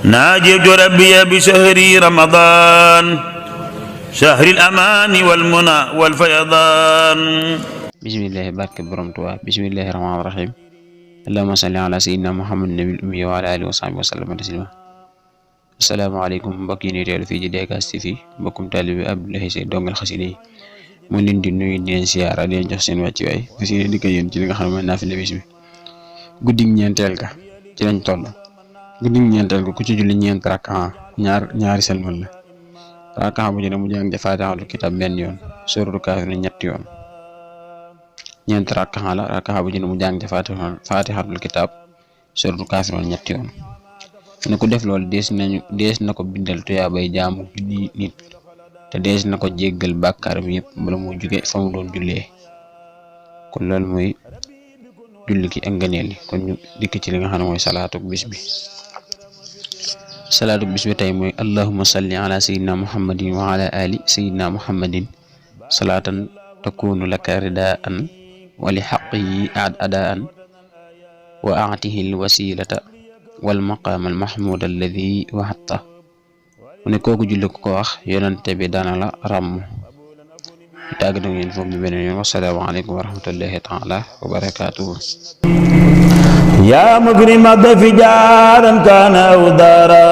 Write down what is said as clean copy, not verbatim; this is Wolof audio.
ناجيت ربي بشهر رمضان شهر الأمان والمنى والفيضان. بسم الله بارك borom Tuubaa bismillahi rahmaani rahim allahumma salli ala sayyidina muhammad nabil ummi wa ala alihi wa sahbihi wa sallam taslima. asalaamaaleykum mbokk yi ñuy teewlu fii ci DKS TV mbokkum taalibe Abdoulaye Seye dongal xasida yi mu leen di nuyu di leen siyaara di leen jox seen wàccuwaay fas yéene dikk yéen ci li nga xam ne mooy naafila bis bi guddig ñeenteel ga ci lañ toll. guddig ñeenteel ga ku ci julli ñeent rakka ñaari selmal la rakka bu ci ne mu jàng faatixatul kitaab benn yoon suratul kaafiruun ñetti yoon. ñeent rakka la rakka bu ci ne mu jàng faatixatul kitaab suratul kaafiruun ñetti yoon. ne ku def loolu dees na ko bindal tuyaabay jaamu junni nit te dees na ko jéggal bàkkaaram yëpp bala mu jóge fa mu doon jullee. kon loolu mooy julli gi ak ngëneel yi. kon ñu dikk ci li nga xam ne mooy salaatu bis bi. salaatu bis bi tey mooy allahumma salli ala sayyidina muhammadin wa ala ali sayyidina muhammadin salaatan takunu laka ridaan wa li xaqihi adaan wa aatihi alwasilata wal maqaam al mahmud alladi waxatta. mu ne kooku julli ko wax yonante bi dana la ràmm. tàgg na ngeen foofu bi beneen yoon wassalaamu aleykum wa rahmatullahi taala wa barakaatuhu. يا مكرم الضيف جارا كان أو دارا